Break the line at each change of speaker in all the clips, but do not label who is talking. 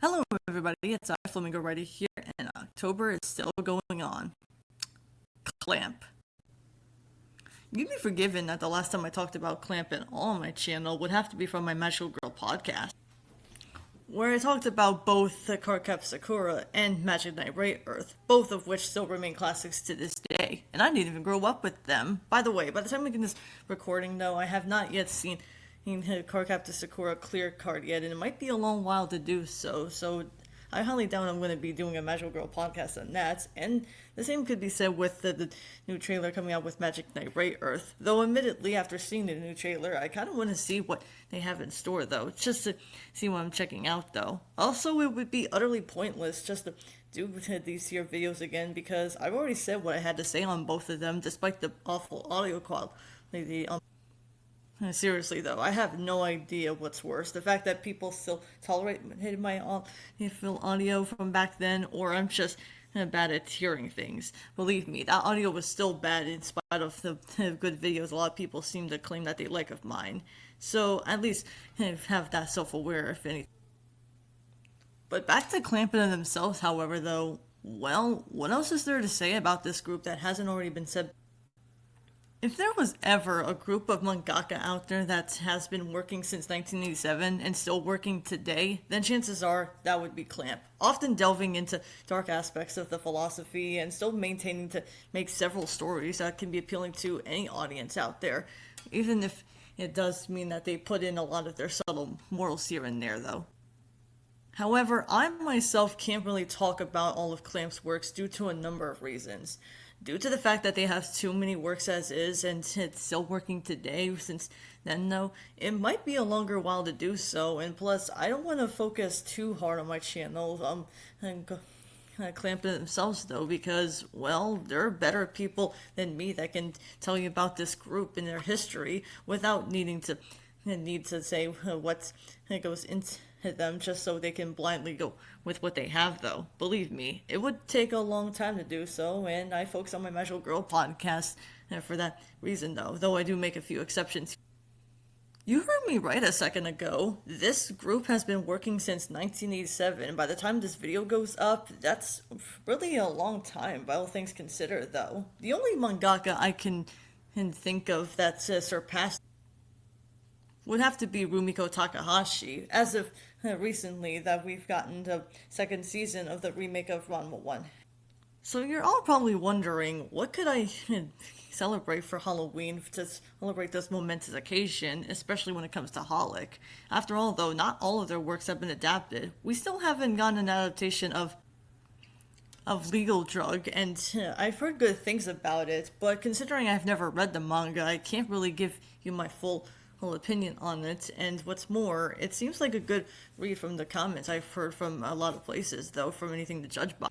Hello, everybody. It's Flamingo right here, and October is still going on. Clamp. You'd be forgiven that the last time I talked about Clamp at all on my channel would have to be from my Magical Girl podcast, where I talked about both the Cardcap Sakura and Magic Knight Ray Earth, both of which still remain classics to this day, and I didn't even grow up with them. By the way, by the time we get this recording, though, I have not yet seen Cardcap Sakura clear card yet, and it might be a long while to do so, so I highly doubt I'm going to be doing a Magical Girl podcast on that, and the same could be said with the new trailer coming out with Magic Knight Ray Earth, though admittedly, after seeing the new trailer, I kind of want to see what they have in store, though, just to see what I'm checking out, though. Also, it would be utterly pointless just to do these here videos again, because I've already said what I had to say on both of them, despite the awful audio quality. Seriously though, I have no idea what's worse. The fact that people still tolerate my audio from back then, or I'm just bad at hearing things. Believe me, that audio was still bad in spite of the good videos a lot of people seem to claim that they like of mine. So at least have that self-aware, if anything. But back to Clampin' themselves, however, though, well, what else is there to say about this group that hasn't already been said? If there was ever a group of mangaka out there that has been working since 1987 and still working today, then chances are that would be Clamp. Often delving into dark aspects of the philosophy and still maintaining to make several stories that can be appealing to any audience out there, even if it does mean that they put in a lot of their subtle morals here and there, though. However, I myself can't really talk about all of Clamp's works due to a number of reasons. Due to the fact that they have too many works as is, and it's still working today, since then though, it might be a longer while to do so, and plus, I don't want to focus too hard on my channel, Clampin' themselves though, because, well, there are better people than me that can tell you about this group and their history without needing to say what goes into them just so they can blindly go with what they have, though. Believe me, it would take a long time to do so, and I focus on my Magical Girl podcast for that reason, though I do make a few exceptions. You heard me right a second ago. This group has been working since 1987, and by the time this video goes up, that's really a long time, by all things considered, though. The only mangaka I can think of that's surpassed would have to be Rumiko Takahashi, as of recently that we've gotten the second season of the remake of Ranma 1. So you're all probably wondering, what could I celebrate for Halloween to celebrate this momentous occasion, especially when it comes to XxxHOLiC? After all, though, not all of their works have been adapted. We still haven't gotten an adaptation of Legal Drug, and I've heard good things about it, but considering I've never read the manga, I can't really give you my full opinion on it, and what's more, it seems like a good read from the comments I've heard from a lot of places, though, from anything to judge by.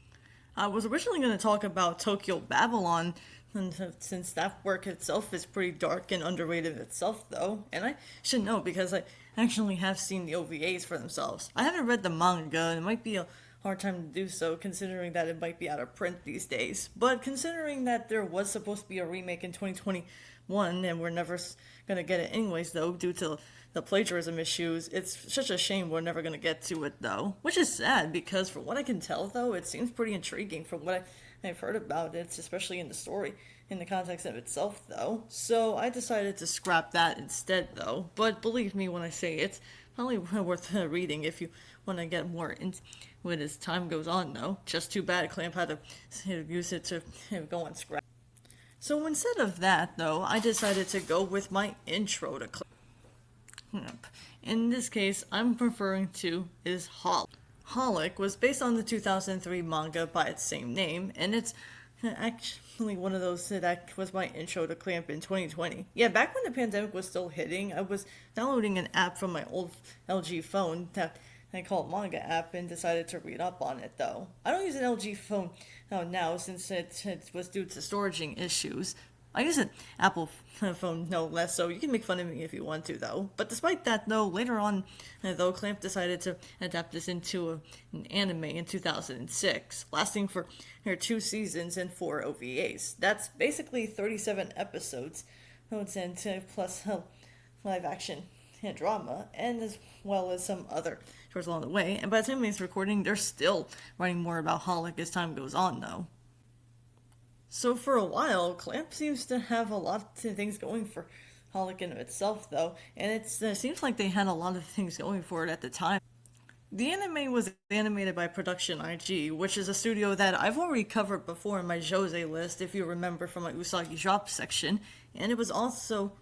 I was originally going to talk about Tokyo Babylon, and since that work itself is pretty dark and underrated itself, though, and I should know because I actually have seen the OVAs for themselves. I haven't read the manga, and it might be a hard time to do so, considering that it might be out of print these days, but considering that there was supposed to be a remake in 2021, and we're never gonna get it anyways, though, due to the plagiarism issues, it's such a shame we're never gonna get to it, though, which is sad, because from what I can tell, though, it seems pretty intriguing from what I've heard about it, especially in the story, in the context of itself, though, so I decided to scrap that instead, though, but believe me when I say it's probably worth reading if you want to get more into it as time goes on, though. Just too bad Clamp had to use it to go on scrap. So instead of that, though, I decided to go with my intro to Clamp. In this case, I'm referring to is XxxHOLiC. XxxHOLiC was based on the 2003 manga by its same name, and it's actually one of those that was my intro to Clamp in 2020. Yeah, back when the pandemic was still hitting, I was downloading an app from my old LG phone that I called Manga app and decided to read up on it, though. I don't use an LG phone now since it was due to storaging issues. I use an Apple phone no less, so you can make fun of me if you want to, though. But despite that, though, later on, though, Clamp decided to adapt this into an anime in 2006, lasting for 2 seasons and 4 OVAs. That's basically 37 episodes, and plus live action drama, and as well as some other shorts along the way. And by the time it's recording, they're still writing more about Holic as time goes on, though. So for a while, Clamp seems to have a lot of things going for Holic in itself, though, and it seems like they had a lot of things going for it at the time. The anime was animated by Production IG, which is a studio that I've already covered before in my Jose list, if you remember from my Usagi Drop section, and it was also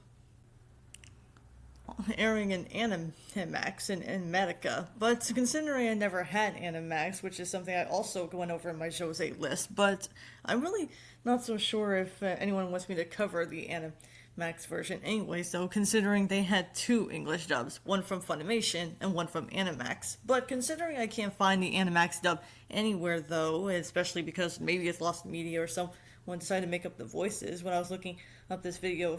airing in Animax and Medica. But considering I never had Animax, which is something I also went over in my Jose list, but I'm really not so sure if anyone wants me to cover the Animax version anyway, so considering they had two English dubs, one from Funimation and one from Animax. But considering I can't find the Animax dub anywhere though, especially because maybe it's lost media or someone decided to make up the voices when I was looking up this video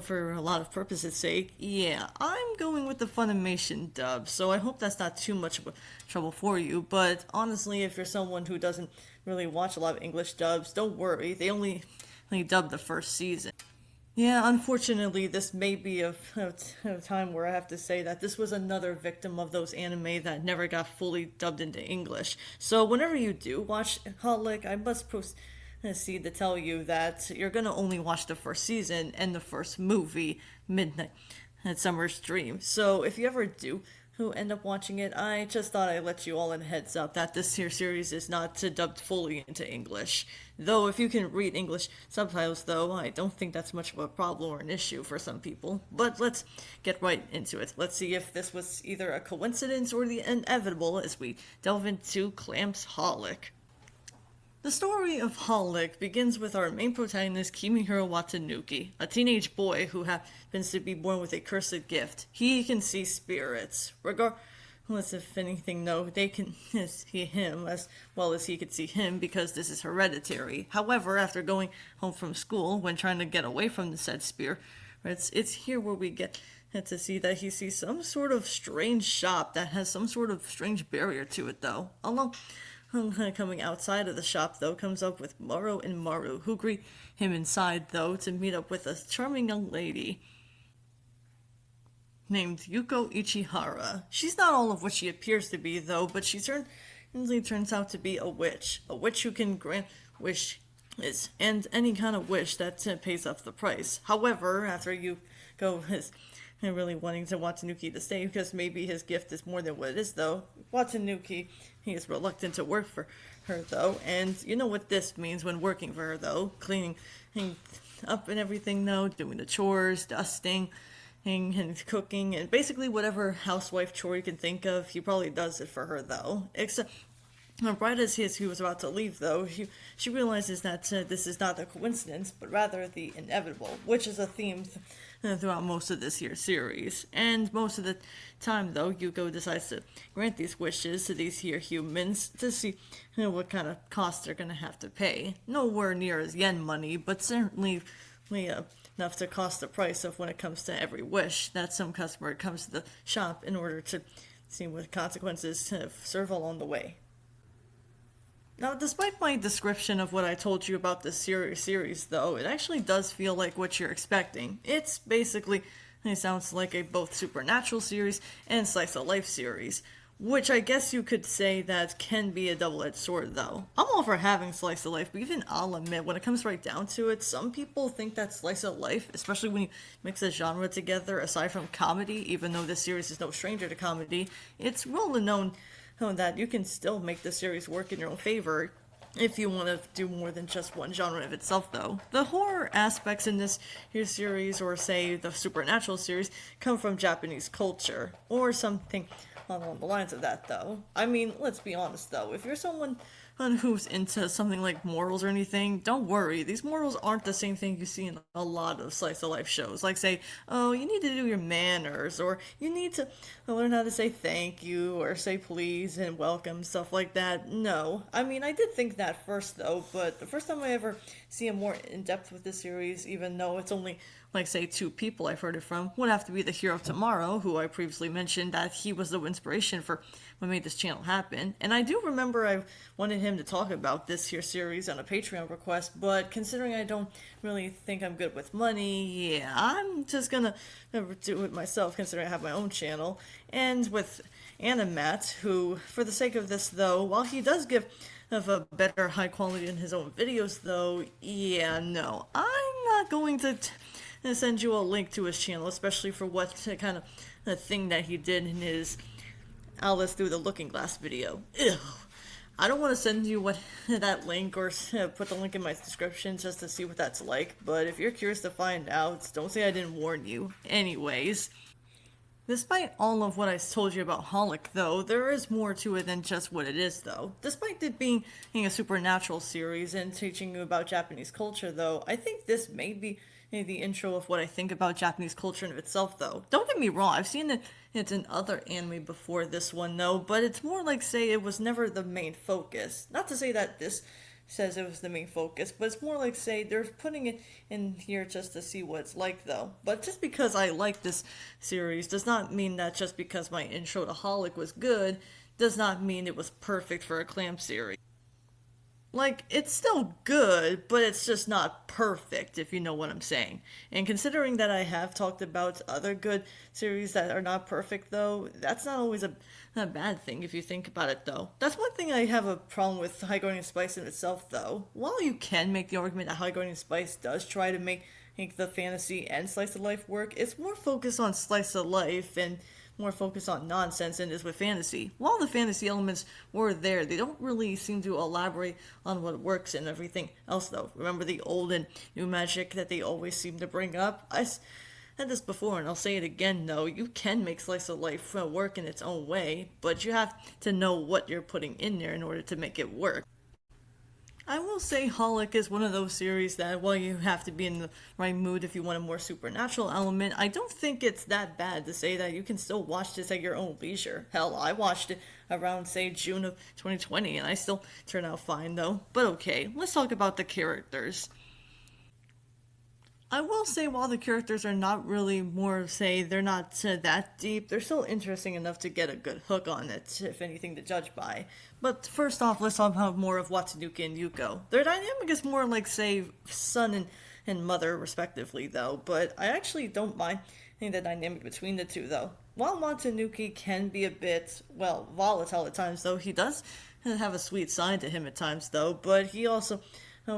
for a lot of purposes' sake, yeah, I'm going with the Funimation dub, so I hope that's not too much of a trouble for you. But honestly, if you're someone who doesn't really watch a lot of English dubs, don't worry, they only dubbed the first season. Yeah, unfortunately, this may be a time where I have to say that this was another victim of those anime that never got fully dubbed into English. So whenever you do watch Holic, I must proceed to tell you that you're gonna only watch the first season and the first movie, Midnight at Summer's Dream. So if you ever do who end up watching it, I just thought I'd let you all in heads up that this here series is not dubbed fully into English. Though if you can read English subtitles though, I don't think that's much of a problem or an issue for some people. But let's get right into it. Let's see if this was either a coincidence or the inevitable as we delve into Clamp's Holic. The story of Holic begins with our main protagonist Kimihiro Watanuki, a teenage boy who happens to be born with a cursed gift. He can see spirits. Regardless if anything, though, they can see him as well as he could see him because this is hereditary. However, after going home from school, when trying to get away from the said spirits, it's here where we get to see that he sees some sort of strange shop that has some sort of strange barrier to it, though. Along coming outside of the shop, though, comes up with Moro and Maru, who greet him inside, though, to meet up with a charming young lady named Yuuko Ichihara. She's not all of what she appears to be, though, but she certainly turns out to be a witch who can grant wishes, and any kind of wish that pays up the price. However, after Yuuko is really wanting to Watanuki to stay because maybe his gift is more than what it is, though, Watanuki, he is reluctant to work for her, though, and you know what this means when working for her, though. Cleaning up and everything, though, doing the chores, dusting, and cooking, and basically whatever housewife chore you can think of, he probably does it for her, though. Except, right as he was about to leave, though, she realizes that this is not a coincidence, but rather the inevitable, which is a theme throughout most of this here series. And most of the time, though, Yuuko decides to grant these wishes to these here humans to see what kind of cost they're going to have to pay. Nowhere near as yen money, but certainly enough to cost the price of when it comes to every wish that some customer comes to the shop in order to see what consequences serve along the way. Now, despite my description of what I told you about this series, though, it actually does feel like what you're expecting. It's basically, it sounds like a both supernatural series and slice of life series, which I guess you could say that can be a double-edged sword, though. I'm all for having slice of life, but even I'll admit, when it comes right down to it, some people think that slice of life, especially when you mix the genre together, aside from comedy, even though this series is no stranger to comedy, it's well known that you can still make the series work in your own favor if you want to do more than just one genre of itself, though. The horror aspects in this here series, or say the supernatural series, come from Japanese culture, or something along the lines of that, though. I mean, let's be honest, though. If you're someone who's into something like morals or anything, don't worry. These morals aren't the same thing you see in a lot of slice of life shows. Like, say, oh, you need to do your manners, or you need to learn how to say thank you, or say please and welcome, stuff like that. No. I mean, I did think that first, though, but the first time I ever see a more in-depth with this series, even though it's only like say two people I've heard it from would have to be the Hero of Tomorrow, who I previously mentioned that he was the inspiration for what made this channel happen. And I do remember I wanted him to talk about this here series on a Patreon request, but considering I don't really think I'm good with money, yeah, I'm just gonna do it myself considering I have my own channel. And with Animat, who, for the sake of this though, while he does give of a better high quality in his own videos though, yeah, no, I'm not going to send you a link to his channel, especially for what kind of the thing that he did in his Alice Through the Looking Glass video. Ew. I don't want to send you that link or put the link in my description just to see what that's like, but if you're curious to find out, don't say I didn't warn you. Anyways, despite all of what I told you about xxHOLiC though, there is more to it than just what it is though. Despite it being a supernatural series and teaching you about Japanese culture though, I think this may be the intro of what I think about Japanese culture in itself though. Don't get me wrong, I've seen it's in other anime before this one though, but it's more like say it was never the main focus. Not to say that this says it was the main focus, but it's more like say they're putting it in here just to see what it's like though. But just because I like this series does not mean that just because my intro to xxHOLiC was good does not mean it was perfect for a clamp series. Like, it's still good, but it's just not perfect, if you know what I'm saying. And considering that I have talked about other good series that are not perfect, though, that's not always a bad thing if you think about it, though. That's one thing I have a problem with High Guardian Spice in itself, though. While you can make the argument that High Guardian Spice does try to make the fantasy and slice of life work, it's more focused on slice of life and more focused on nonsense than it is with fantasy. While the fantasy elements were there, they don't really seem to elaborate on what works and everything else though. Remember the old and new magic that they always seem to bring up? I said this before and I'll say it again though, you can make slice of life work in its own way, but you have to know what you're putting in there in order to make it work. I will say xxHOLiC is one of those series that while you have to be in the right mood if you want a more supernatural element, I don't think it's that bad to say that you can still watch this at your own leisure. Hell, I watched it around say June of 2020 and I still turned out fine though. But okay, let's talk about the characters. I will say while the characters are not really more, say, they're not that deep, they're still interesting enough to get a good hook on it, if anything to judge by. But first off, let's talk about more of Watsunuki and Yuuko. Their dynamic is more like, say, son and mother, respectively, though, but I actually don't mind the dynamic between the two, though. While Watsunuki can be a bit, well, volatile at times, though, he does have a sweet side to him at times, though, but he also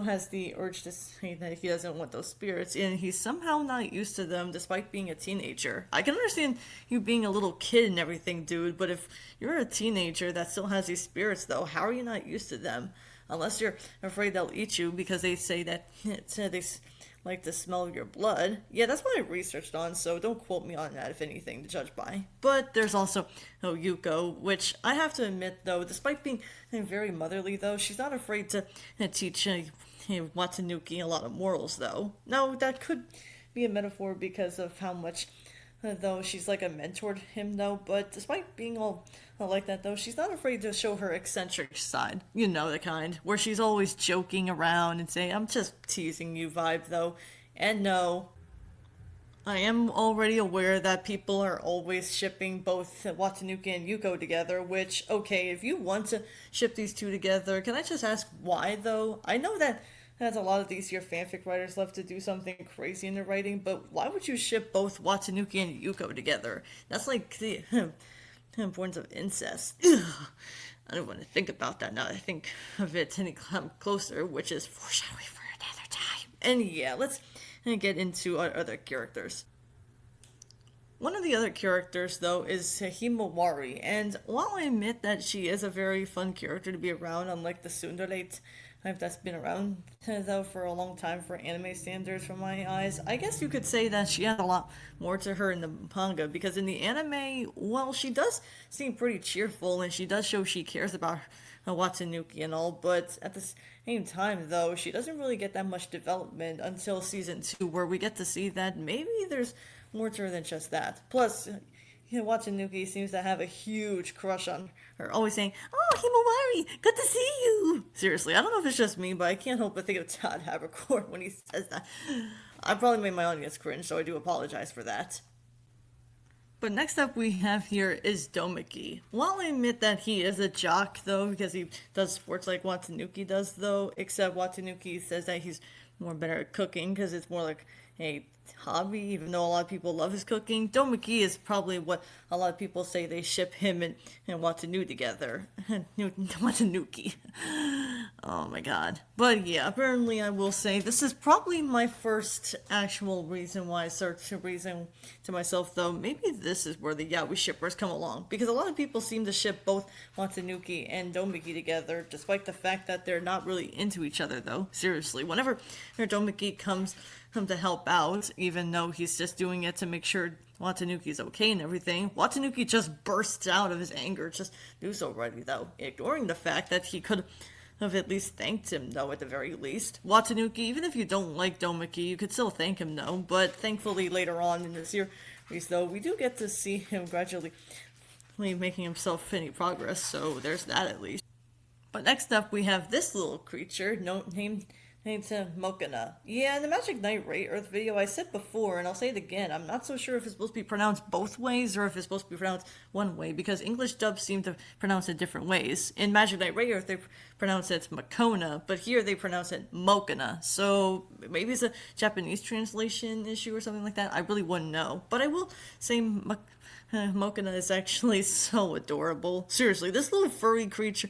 has the urge to say that he doesn't want those spirits, and he's somehow not used to them despite being a teenager. I can understand you being a little kid and everything, dude, but if you're a teenager that still has these spirits, though, how are you not used to them? Unless you're afraid they'll eat you because they say that they like the smell of your blood. Yeah, that's what I researched on, so don't quote me on that if anything to judge by. But there's also Yuuko, which I have to admit, though, despite being very motherly, though, she's not afraid to teach Watsunuki a lot of morals, though. Now, that could be a metaphor because of how much, though, she's like a mentor to him, though, but despite being all like that, though, she's not afraid to show her eccentric side. You know the kind, where she's always joking around and saying, I'm just teasing you vibe, though. And no, I am already aware that people are always shipping both Watsunuki and Yuuko together, which, okay, if you want to ship these two together, can I just ask why, though? I know that a lot of these here fanfic writers love to do something crazy in their writing, but why would you ship both Watsunuki and Yuuko together? That's like the importance of incest. Ugh. I don't want to think about that now that I think of it any closer, which is foreshadowing for another time. And yeah, let's get into our other characters. One of the other characters, though, is Himawari, and while I admit that she is a very fun character to be around, unlike the tsundere type that's been around, though, for a long time for anime standards from my eyes, I guess you could say that she has a lot more to her in the manga, because in the anime, well, she does seem pretty cheerful, and she does show she cares about Watsunuki and all, but at the same time, though, she doesn't really get that much development until season 2, where we get to see that maybe there's more to her than just that. Plus, Watsunuki seems to have a huge crush on her, always saying, "Oh, Himawari, good to see you!" Seriously, I don't know if it's just me, but I can't help but think of Todd Havercourt when he says that. I probably made my audience cringe, so I do apologize for that. But next up we have here is Domiki. While I admit that he is a jock, though, because he does sports like Watanuki does, though, except Watanuki says that he's more better at cooking because it's more like a hobby, even though a lot of people love his cooking. Domiki is probably what a lot of people say they ship him and Watanu together. Watanuki. Oh my god. But yeah, apparently I will say this is probably my first actual reason why I searched a reason to myself, though. Maybe this is where the Yaoi shippers come along. Because a lot of people seem to ship both Watanuki and Domiki together, despite the fact that they're not really into each other, though. Seriously, whenever Domiki comes to help out, even though he's just doing it to make sure Watanuki's okay and everything, Watanuki just bursts out of his anger, just do so already, though, ignoring the fact that he could have at least thanked him, though, at the very least. Watanuki, even if you don't like Domiki, you could still thank him, though, but thankfully later on in the series, though, we do get to see him gradually making himself any progress, so there's that at least. But next up, we have this little creature, named Mokana. Yeah, in the Magic Knight Ray Earth video, I said before, and I'll say it again, I'm not so sure if it's supposed to be pronounced both ways or if it's supposed to be pronounced one way, because English dubs seem to pronounce it different ways. In Magic Knight Ray Earth, they pronounce it Makona, but here they pronounce it Mokana. So maybe it's a Japanese translation issue or something like that. I really wouldn't know. But I will say Mokana is actually so adorable. Seriously, this little furry creature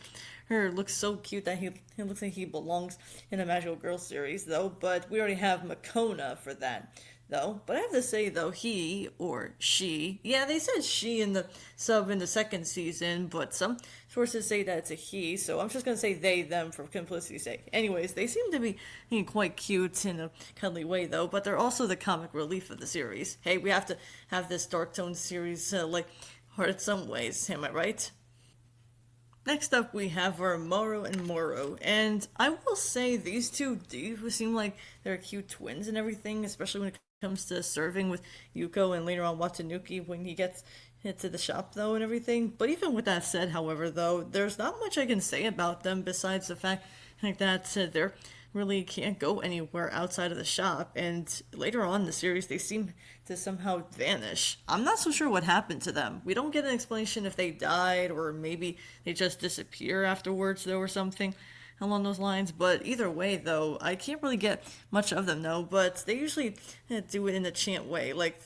looks so cute that it looks like he belongs in a Magical Girl series, though, but we already have Makona for that, though. But I have to say, though, he or she, yeah, they said she in the sub in the second season, but some sources say that it's a he, so I'm just gonna say they, them for simplicity's sake. Anyways, they seem to be quite cute in a cuddly way, though, but they're also the comic relief of the series. Hey, we have to have this dark tone series, like, hard in some ways, am I right? Next up, we have our Moro and Moro, and I will say these two do seem like they're cute twins and everything, especially when it comes to serving with Yuuko and later on Watanuki when he gets to the shop, though, and everything. But even with that said, however, though, there's not much I can say about them besides the fact that they're really can't go anywhere outside of the shop, and later on in the series they seem to somehow vanish. I'm not so sure what happened to them. We don't get an explanation if they died or maybe they just disappear afterwards, though, or something along those lines. But either way, though, I can't really get much of them, though, but they usually do it in a chant way, like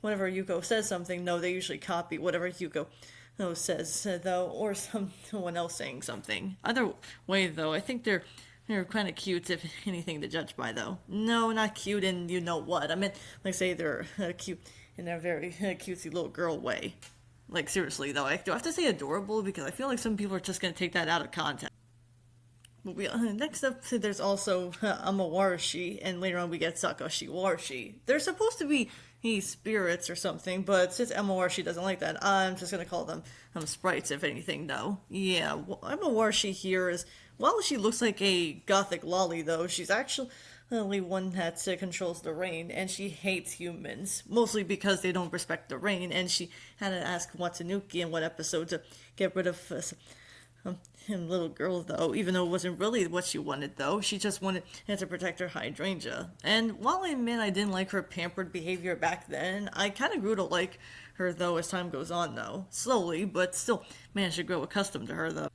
whenever Yuuko says something, no, they usually copy whatever Yuuko says, though, or someone else saying something. Either way, though, I think they're kind of cute, if anything to judge by, though. No, not cute in you know what. I meant, like, say they're cute in their very cutesy little girl way. Like, seriously, though, do I have to say adorable? Because I feel like some people are just going to take that out of context. But next up, there's also Amawarashi, and later on we get Sakashiwarashi. They're supposed to be spirits or something, but since Amawarashi doesn't like that, I'm just going to call them sprites, if anything, though. Yeah, Amawarashi here is, while she looks like a gothic lolly, though, she's actually one that controls the rain, and she hates humans, mostly because they don't respect the rain, and she had to ask Watanuki in one episode to get rid of him, little girl, though, even though it wasn't really what she wanted, though. She just wanted to protect her hydrangea. And while I admit I didn't like her pampered behavior back then, I kind of grew to like her, though, as time goes on, though. Slowly, but still managed to grow accustomed to her, though.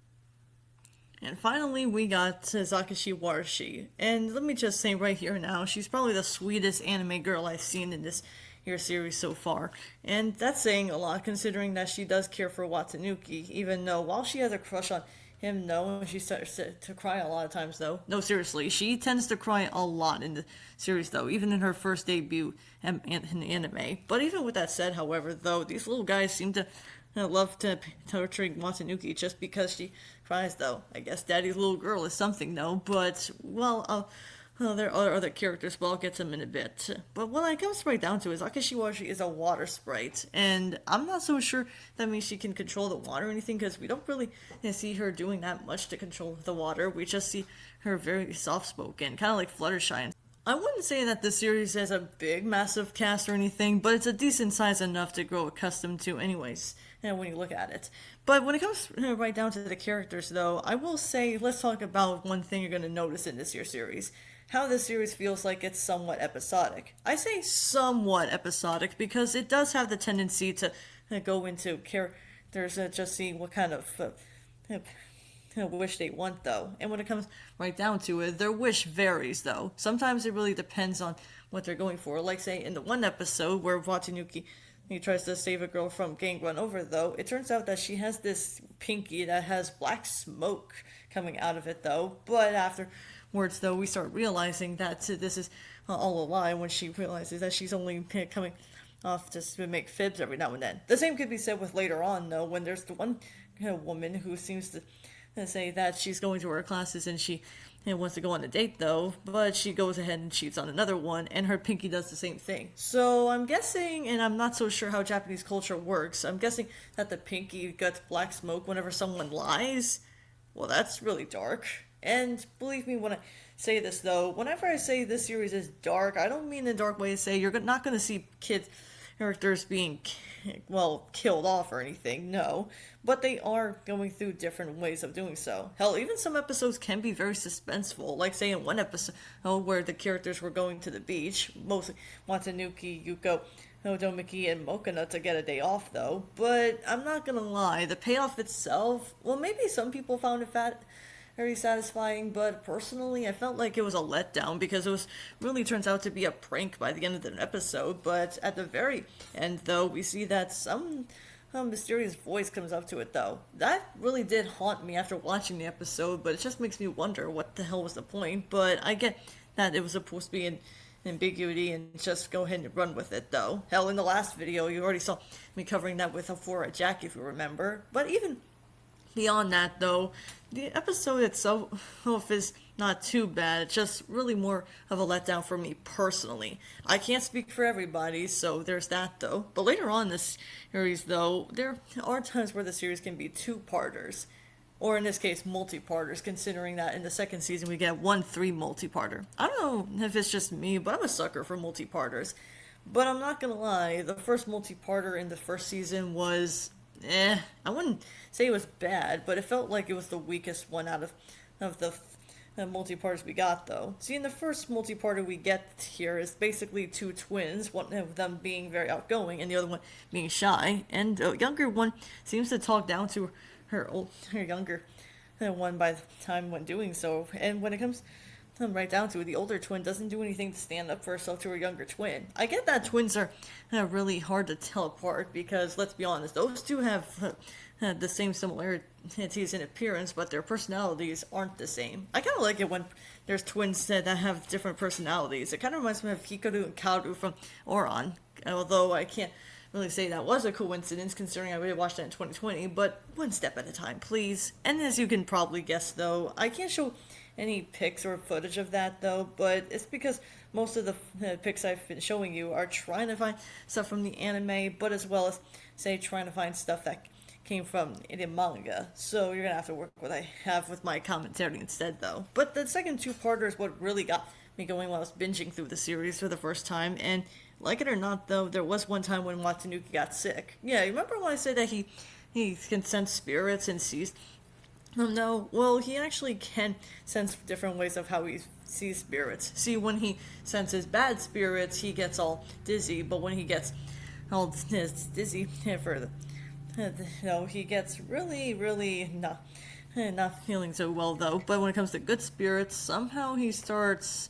And finally, we got Zakashi Warashi. And let me just say right here now, she's probably the sweetest anime girl I've seen in this here series so far. And that's saying a lot, considering that she does care for Watanuki, even though while she has a crush on him, no, she starts to cry a lot of times, though. No, seriously, she tends to cry a lot in the series, though, even in her first debut in anime. But even with that said, however, though, these little guys seem to love to torture Watanuki just because she cries, though. I guess Daddy's little girl is something, though, but, well, there are other characters, but I'll get to them in a bit. But what it comes right down to is Akashiwashi is a water sprite, and I'm not so sure that means she can control the water or anything, because we don't really see her doing that much to control the water. We just see her very soft-spoken, kind of like Fluttershy. I wouldn't say that the series has a big, massive cast or anything, but it's a decent size enough to grow accustomed to anyways, when you look at it. But when it comes right down to the characters, though, I will say, let's talk about one thing you're going to notice in this year's series. how this series feels like it's somewhat episodic. I say somewhat episodic because it does have the tendency to go into characters just seeing what kind of wish they want though. And when it comes right down to it, their wish varies though. Sometimes it really depends on what they're going for. Like say in the one episode where Watanuki he tries to save a girl from getting run over though, it turns out that she has this pinky that has black smoke coming out of it though. But afterwards though, we start realizing that this is all a lie when she realizes that she's only coming off just to make fibs every now and then. The same could be said with later on though, when there's the one woman who seems to say that she's going to her classes and she wants to go on a date though, but she goes ahead and cheats on another one, and her pinky does the same thing. So I'm guessing, and I'm not so sure how Japanese culture works, I'm guessing that the pinky gets black smoke whenever someone lies. Well, that's really dark. And believe me when I say this though, whenever I say this series is dark, I don't mean in a dark way to say you're not going to see characters being killed off or anything, no, but they are going through different ways of doing so. Hell, even some episodes can be very suspenseful, like say in one episode where the characters were going to the beach, mostly Watanuki, Yuuko, Domiki, and Mokana to get a day off though. But I'm not gonna lie, the payoff itself, well, maybe some people found it very satisfying, but personally I felt like it was a letdown because it was really turns out to be a prank by the end of the episode. But at the very end though, we see that some mysterious voice comes up to it though. That really did haunt me after watching the episode, but it just makes me wonder what the hell was the point. But I get that it was supposed to be an ambiguity and just go ahead and run with it though. Hell, in the last video you already saw me covering that with a Jack, if you remember. But even beyond that though, the episode itself is not too bad. It's just really more of a letdown for me personally. I can't speak for everybody, so there's that though. But later on in this series though, there are times where the series can be two-parters. Or in this case, multi-parters, considering that in the second season we get 1-3 multi-parter. I don't know if it's just me, but I'm a sucker for multi-parters. But I'm not gonna lie, the first multi-parter in the first season was I wouldn't say it was bad, but it felt like it was the weakest one out of the multi-parters we got though. See, in the first multi-parter we get here is basically two twins, one of them being very outgoing and the other one being shy, and the younger one seems to talk down to her younger one by the time when doing so. And when it comes right down to it, the older twin doesn't do anything to stand up for herself to her younger twin. I get that twins are really hard to tell apart because, let's be honest, those two have the same similarities in appearance, but their personalities aren't the same. I kind of like it when there's twins that have different personalities. It kind of reminds me of Hikaru and Kaoru from Oran, although I can't really say that was a coincidence considering I really watched that in 2020, but one step at a time, please. And as you can probably guess though, I can't show any pics or footage of that though, but it's because most of the pics I've been showing you are trying to find stuff from the anime, but as well as say trying to find stuff that came from the manga. So you're gonna have to work what I have with my commentary instead though. But the second two-parter is what really got me going when I was binging through the series for the first time. And like it or not though, there was one time when Watanuki got sick. Yeah, you remember when I said that he can sense spirits and sees. No, well, he actually can sense different ways of how he sees spirits. See, when he senses bad spirits, he gets all dizzy, but when he gets all dizzy for he gets really not feeling so well though. But when it comes to good spirits, somehow he starts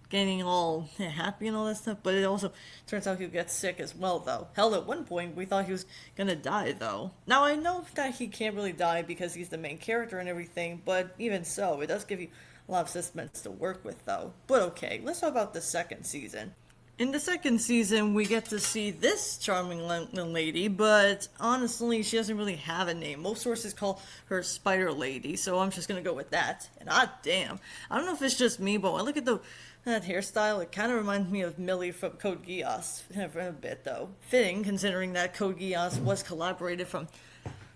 getting all happy and all that stuff, but it also turns out he gets sick as well though. Hell, at one point we thought he was gonna die though. Now I know that he can't really die because he's the main character and everything, but even so, it does give you a lot of suspense to work with though. But okay, let's talk about the second season. In the second season, we get to see this charming lady, but honestly, she doesn't really have a name. Most sources call her Spider Lady, so I'm just gonna go with that. And damn, I don't know if it's just me, but when I look at that hairstyle, it kind of reminds me of Millie from Code Geass for a bit, though. Fitting, considering that Code Geass was collaborated from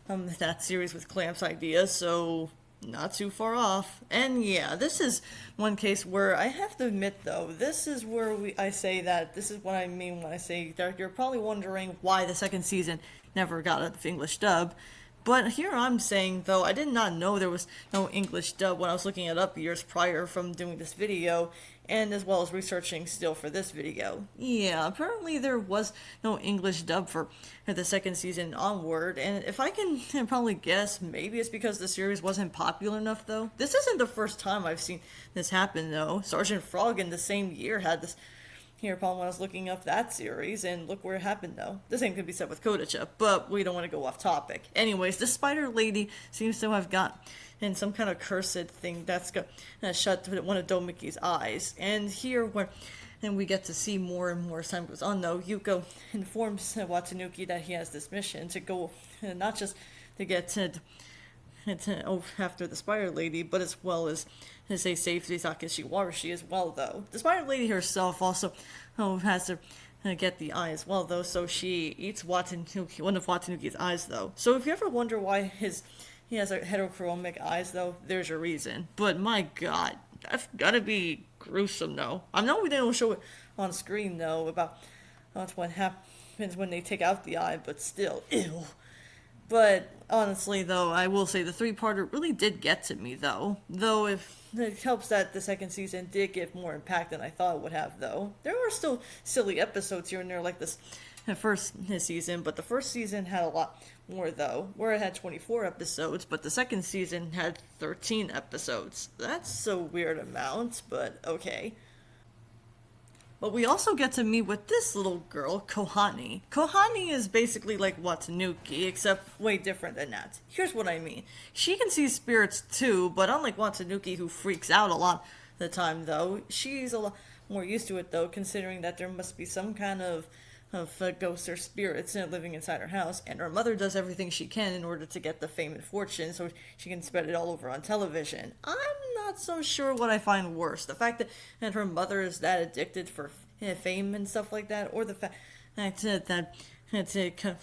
that series with Clamp's ideas, so not too far off. And yeah, this is one case where I have to admit, though, this is where I say that this is what I mean when I say that you're probably wondering why the second season never got an English dub. But here I'm saying, though, I did not know there was no English dub when I was looking it up years prior from doing this video. and as well as researching still for this video. Yeah, apparently there was no English dub for the second season onward, and if I can probably guess, maybe it's because the series wasn't popular enough though. This isn't the first time I've seen this happen though. Sergeant Frog in the same year had this hereupon when I was looking up that series, and look where it happened though. The same could be said with Kodacha, but we don't want to go off topic. Anyways, the spider lady seems to have got in some kind of cursed thing that's got shut one of Domiki's eyes. And here where and we get to see more and more as time goes on though, Yuuko informs Watanuki that he has this mission to go, not just to get to after the spider lady, but as well as say save Takeshi Warashi as well though. The spider lady herself also has to get the eye as well though, so she eats Watanuki, one of Watanuki's eyes though. So if you ever wonder why he has a heterochromic eyes though, there's your reason. But my god, that's gotta be gruesome though. I know they don't show it on screen though about that's what happens when they take out the eye, but still, ew. But honestly, though, I will say the three-parter really did get to me, though. Though if it helps that the second season did give more impact than I thought it would have, though. There were still silly episodes here and there like this first season, but the first season had a lot more, though, where it had 24 episodes, but the second season had 13 episodes. That's a weird amount, but okay. But we also get to meet with this little girl, Kohani. Kohani is basically like Watanuki, except way different than that. Here's what I mean. She can see spirits too, but unlike Watanuki, who freaks out a lot of the time, though, she's a lot more used to it, though, considering that there must be some kind of ghosts or spirits living inside her house, and her mother does everything she can in order to get the fame and fortune so she can spread it all over on television. I'm not so sure what I find worse, the fact that her mother is that addicted for fame and stuff like that, or the fact that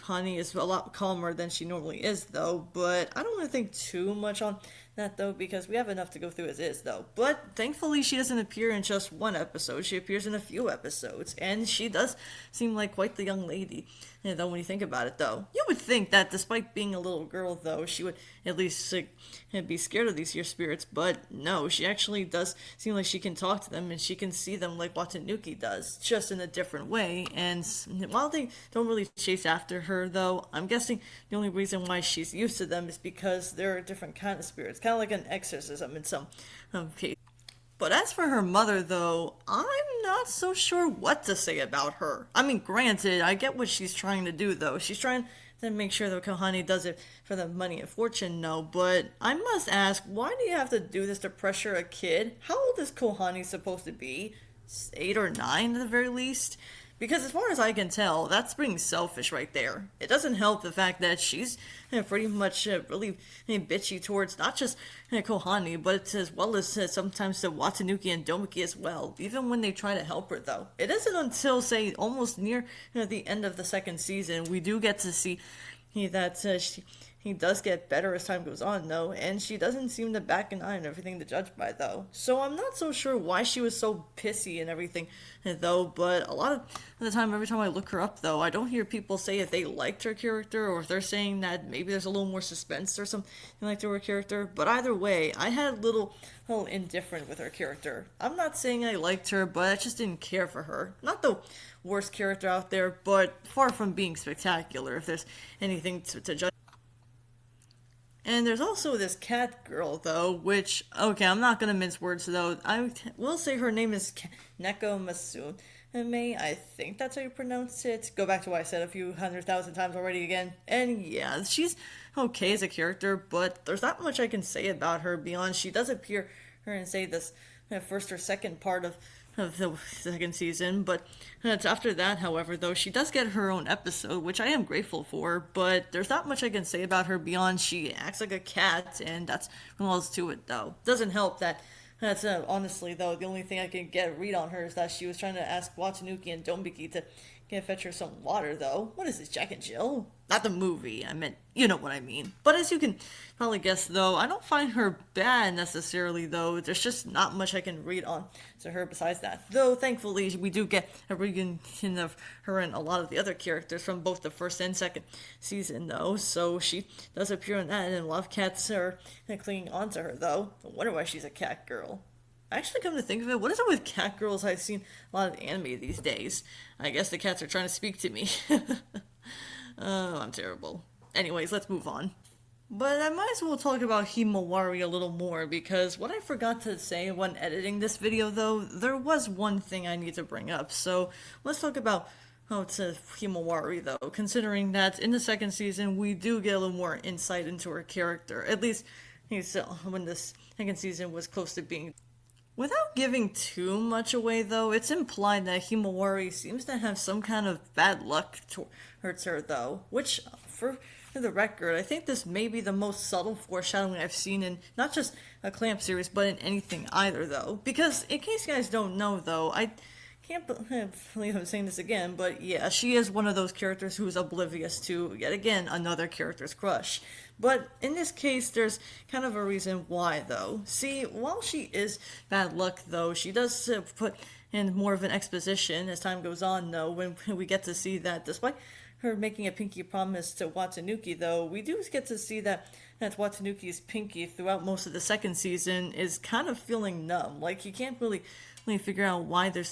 Honey is a lot calmer than she normally is, though. But I don't want to think too much on that, though, because we have enough to go through as is, though. But thankfully, she doesn't appear in just one episode. She appears in a few episodes, and she does seem like quite the young lady, though, when you think about it, though. You would think that despite being a little girl, though, she would at least be scared of these here spirits, but no, she actually does seem like she can talk to them, and she can see them like Watanuki does, just in a different way. And while they don't really chase after her, though, I'm guessing the only reason why she's used to them is because they're a different kind of spirits, kind of like an exorcism in some cases. But as for her mother, though, I'm not so sure what to say about her. I mean, granted, I get what she's trying to do, though. She's trying to make sure that Kohani does it for the money and fortune, no. But I must ask, why do you have to do this to pressure a kid? How old is Kohani supposed to be? 8 or 9 at the very least? Because as far as I can tell, that's being selfish right there. It doesn't help the fact that she's pretty much really bitchy towards not just Kohani, but as well as sometimes to Watanuki and Domiki as well, even when they try to help her, though. It isn't until, say, almost near the end of the second season, we do get to see that he does get better as time goes on, though, and she doesn't seem to back an eye on everything to judge by, though. So I'm not so sure why she was so pissy and everything, though, but a lot of the time, every time I look her up, though, I don't hear people say if they liked her character, or if they're saying that maybe there's a little more suspense or something like to her character, but either way, I had a little indifferent with her character. I'm not saying I liked her, but I just didn't care for her. Not the worst character out there, but far from being spectacular, if there's anything to judge. And there's also this cat girl, though, which, okay, I'm not going to mince words, though. I will say her name is Neko Masume. I think that's how you pronounce it. Go back to what I said a few 100,000 times already again. And yeah, she's okay as a character, but there's not much I can say about her beyond she does appear and say this first or second part of the second season, but after that, however, though, she does get her own episode, which I am grateful for, but there's not much I can say about her beyond she acts like a cat, and that's all else to it, though. Doesn't help that's honestly, though, the only thing I can get a read on her is that she was trying to ask Watanuki and Dombiki to fetch her some water, though. What is this, Jack and Jill? Not the movie, I meant, you know what I mean. But as you can probably guess, though, I don't find her bad necessarily, though. There's just not much I can read on to her besides that. Though, thankfully, we do get a reunion of her and a lot of the other characters from both the first and second season, though. So she does appear in that, and a lot of cats are clinging on to her, though. I wonder why she's a cat girl. Actually, come to think of it, what is it with cat girls? I've seen a lot of anime these days. I guess the cats are trying to speak to me. Oh, I'm terrible. Anyways, let's move on. But I might as well talk about Himawari a little more because what I forgot to say when editing this video, though, there was one thing I need to bring up. So let's talk about it's Himawari, though, considering that in the second season we do get a little more insight into her character. At least when this second season was close to being. Without giving too much away, though, it's implied that Himawari seems to have some kind of bad luck towards her, though, which, for the record, I think this may be the most subtle foreshadowing I've seen in not just a Clamp series, but in anything either, though. Because, in case you guys don't know, though, I can't believe I'm saying this again, but yeah, she is one of those characters who's oblivious to, yet again, another character's crush. But in this case, there's kind of a reason why, though. See, while she is bad luck, though, she does put in more of an exposition as time goes on, though, when we get to see that despite her making a pinky promise to Watanuki, though, we do get to see that Watanuki's pinky throughout most of the second season is kind of feeling numb. Like, you can't really figure out why they're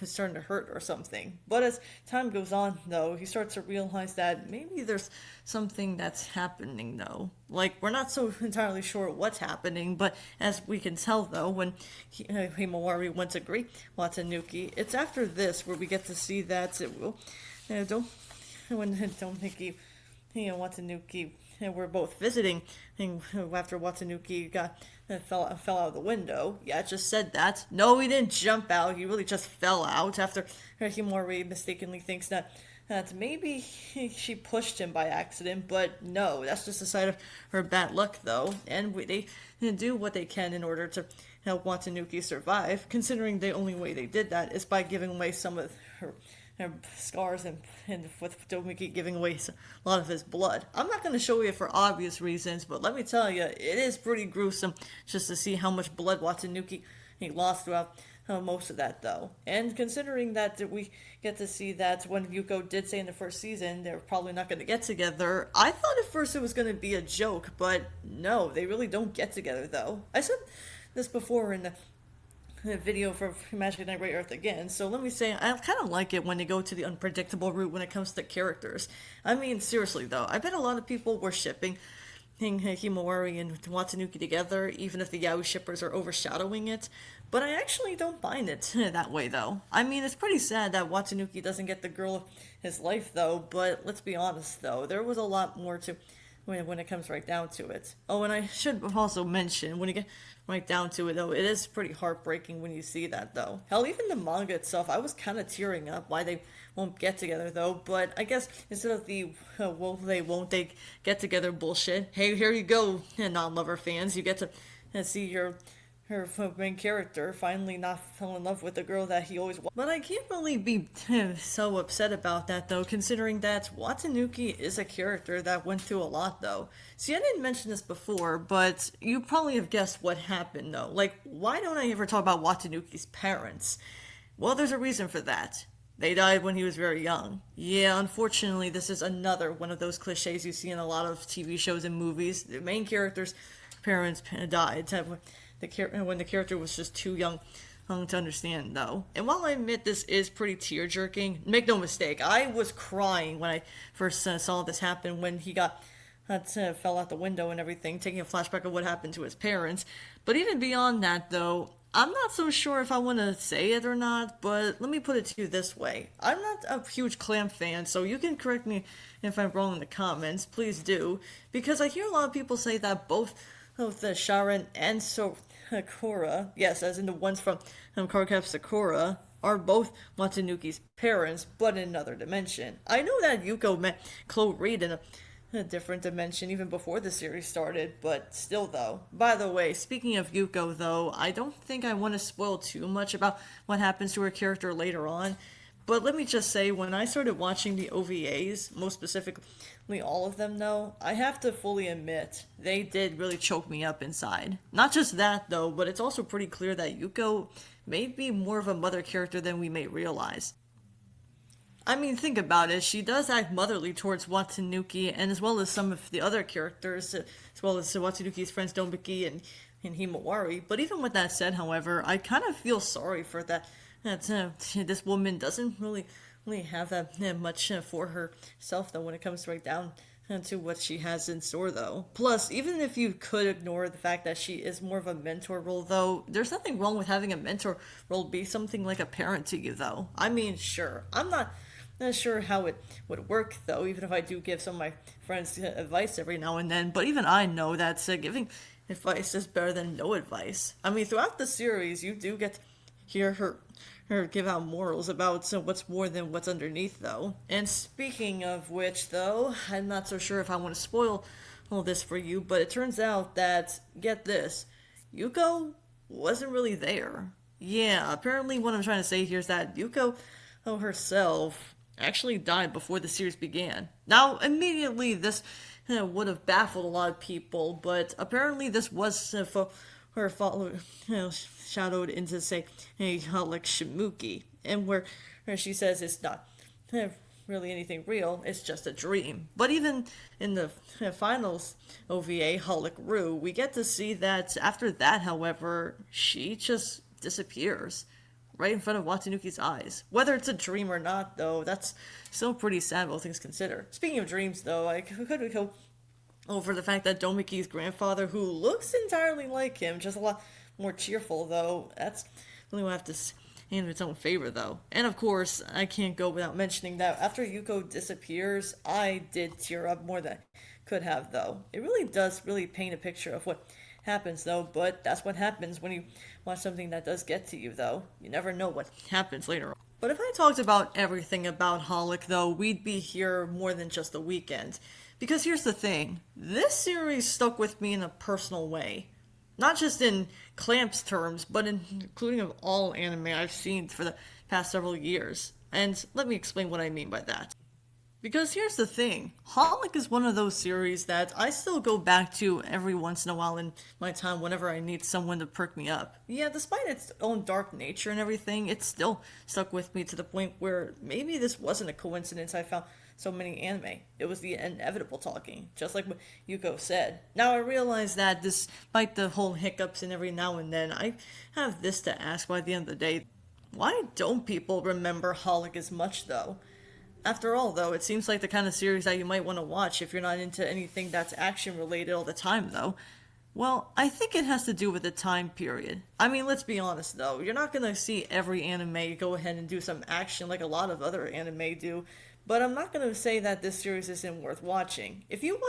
starting to hurt or something. But as time goes on, though, he starts to realize that maybe there's something that's happening, though. Like, we're not so entirely sure what's happening, but as we can tell, though, when Himawari went to greet Watanuki, it's after this where we get to see that it will, don't think Watanuki were both visiting, and after Watanuki fell out of the window. Yeah, it just said that. No, he didn't jump out. He really just fell out after Himawari mistakenly thinks that maybe she pushed him by accident, but no, that's just a sign of her bad luck, though. And they do what they can in order to help Watanuki survive, considering the only way they did that is by giving away some of her scars and with Tomiki giving away a lot of his blood. I'm not going to show you for obvious reasons, but let me tell you, it is pretty gruesome just to see how much blood Watanuki he lost throughout most of that, though. And considering that we get to see that when Yuuko did say in the first season they're probably not going to get together, I thought at first it was going to be a joke, but no, they really don't get together, though. I said this before in the video for Magic Knight Ray Earth again, so let me say, I kind of like it when they go to the unpredictable route when it comes to characters. I mean, seriously though, I bet a lot of people were shipping Himawari and Watanuki together, even if the Yaoi shippers are overshadowing it, but I actually don't mind it that way, though. I mean, it's pretty sad that Watanuki doesn't get the girl of his life, though, but let's be honest, though, there was a lot more to when it comes right down to it. Oh, and I should also mention, when you get right down to it, though, it is pretty heartbreaking when you see that, though. Hell, even the manga itself, I was kind of tearing up why they won't get together, though, but I guess instead of the won't they get together bullshit, hey, here you go, non-lover fans, you get to see her main character finally not fell in love with the girl that he always wanted. But I can't really be so upset about that, though, considering that Watanuki is a character that went through a lot, though. See, I didn't mention this before, but you probably have guessed what happened, though. Like, why don't I ever talk about Watanuki's parents? Well, there's a reason for that. They died when he was very young. Yeah, unfortunately, this is another one of those cliches you see in a lot of TV shows and movies. The main character's parents died when the character was just too young to understand, though. And while I admit this is pretty tear-jerking, make no mistake, I was crying when I first saw this happen when he fell out the window and everything, taking a flashback of what happened to his parents. But even beyond that, though, I'm not so sure if I want to say it or not, but let me put it to you this way. I'm not a huge Clamp fan, so you can correct me if I'm wrong in the comments, please do, because I hear a lot of people say that both the Sharon and Sakura, yes, as in the ones from Cardcaptor Sakura, are both Watanuki's parents, but in another dimension. I know that Yuuko met Chloe Reed in a different dimension even before the series started, but still, though. By the way, speaking of Yuuko, though, I don't think I want to spoil too much about what happens to her character later on, but let me just say, when I started watching the OVAs, most specifically all of them, though, I have to fully admit, they did really choke me up inside. Not just that, though, but it's also pretty clear that Yuuko may be more of a mother character than we may realize. I mean, think about it, she does act motherly towards Watanuki, and as well as some of the other characters, as well as Watanuki's friends Domiki and in Himawari. But even with that said, however, I kind of feel sorry for that. That this woman doesn't really have that much for herself, though, when it comes right down to what she has in store, though. Plus, even if you could ignore the fact that she is more of a mentor role, though, there's nothing wrong with having a mentor role be something like a parent to you, though. I mean, sure, I'm not sure how it would work, though, even if I do give some of my friends advice every now and then. But even I know that giving advice is better than no advice. I mean, throughout the series, you do get to hear her give out morals about what's more than what's underneath, though. And speaking of which, though, I'm not so sure if I want to spoil all this for you, but it turns out that, get this, Yuuko wasn't really there. Yeah, apparently what I'm trying to say here is that Yuuko herself actually died before the series began. Now, immediately this would have baffled a lot of people, but apparently this was for her followed, shadowed into say a xxHOLiC Shimuki, and where she says it's not really anything real, it's just a dream. But even in the finals OVA xxHOLiC Ru, we get to see that after that, however, she just disappears right in front of Watanuki's eyes. Whether it's a dream or not, though, that's still pretty sad, all things considered. Speaking of dreams, though, I could go over the fact that Domiki's grandfather, who looks entirely like him, just a lot more cheerful, though, that's really what I have to say in its own favor, though. And of course, I can't go without mentioning that after Yuuko disappears, I did tear up more than I could have, though. It really does really paint a picture of what happens, though, but that's what happens when you watch something that does get to you, though. You never know what happens later on. But if I talked about everything about xxHOLiC, though, we'd be here more than just a weekend. Because here's the thing, this series stuck with me in a personal way. Not just in Clamp's terms, but including of all anime I've seen for the past several years. And let me explain what I mean by that. Because here's the thing, xxHOLiC is one of those series that I still go back to every once in a while in my time whenever I need someone to perk me up. Yeah, despite its own dark nature and everything, it still stuck with me to the point where maybe this wasn't a coincidence I found so many anime. It was the inevitable talking, just like what Yuuko said. Now I realize that despite the whole hiccups and every now and then, I have this to ask by the end of the day. Why don't people remember xxHOLiC as much, though? After all, though, it seems like the kind of series that you might want to watch if you're not into anything that's action-related all the time, though. Well, I think it has to do with the time period. I mean, let's be honest, though. You're not going to see every anime go ahead and do some action like a lot of other anime do. But I'm not going to say that this series isn't worth watching. If you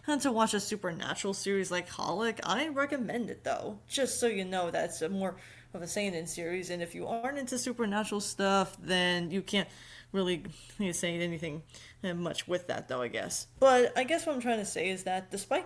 want to watch a supernatural series like xxHOLiC, I recommend it, though. Just so you know that it's a more of a seinen series, and if you aren't into supernatural stuff, then you can't really say anything much with that, though, I guess. But I guess what I'm trying to say is that despite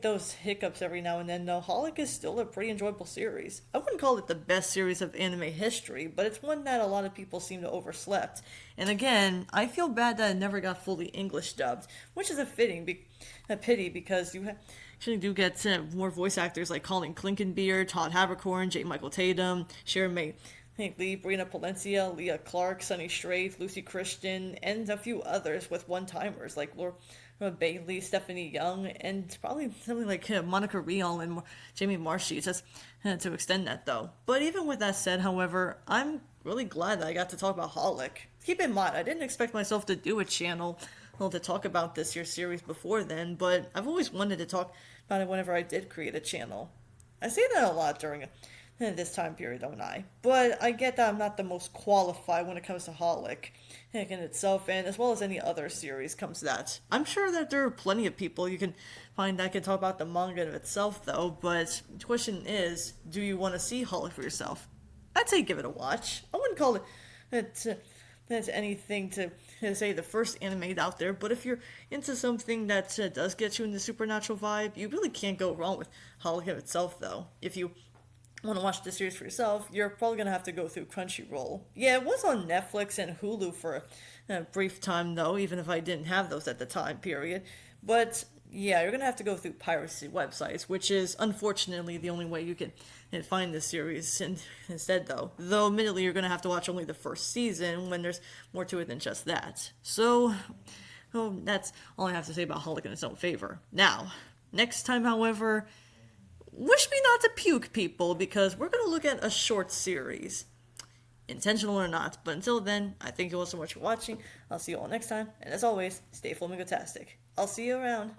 those hiccups every now and then, though, xxHOLiC is still a pretty enjoyable series. I wouldn't call it the best series of anime history, but it's one that a lot of people seem to overslept. And again, I feel bad that it never got fully English dubbed, which is a pity because you actually do get more voice actors like Colin Clinkenbeard, Todd Haberkorn, J. Michael Tatum, Sharon May Lee, Brina Palencia, Leah Clark, Sunny Strafe, Lucy Christian, and a few others with one-timers like Laura Bailey, Stephanie Young, and probably something like Monica Rial and Jamie Marchi, just to extend that, though. But even with that said, however, I'm really glad that I got to talk about xxHOLiC. Keep in mind, I didn't expect myself to do a channel to talk about this year's series before then, but I've always wanted to talk about it whenever I did create a channel. I say that a lot during this time period, don't I? But I get that I'm not the most qualified when it comes to xxHOLiC in itself, and as well as any other series comes to that. I'm sure that there are plenty of people you can find that can talk about the manga in itself, though, but the question is, do you want to see xxHOLiC for yourself? I'd say give it a watch. I wouldn't call it that's anything to say the first anime out there, but if you're into something that does get you in the supernatural vibe, you really can't go wrong with xxHOLiC in itself, though. If you want to watch the series for yourself, you're probably going to have to go through Crunchyroll. Yeah, it was on Netflix and Hulu for a brief time, though, even if I didn't have those at the time period. But yeah, you're going to have to go through piracy websites, which is unfortunately the only way you can find this series instead, though. Though, admittedly, you're going to have to watch only the first season when there's more to it than just that. So, that's all I have to say about xxHOLiC in its own favor. Now, next time, however, wish me not to puke, people, because we're going to look at a short series. Intentional or not. But until then, I thank you all so much for watching. I'll see you all next time. And as always, stay Flamingo-tastic. I'll see you around.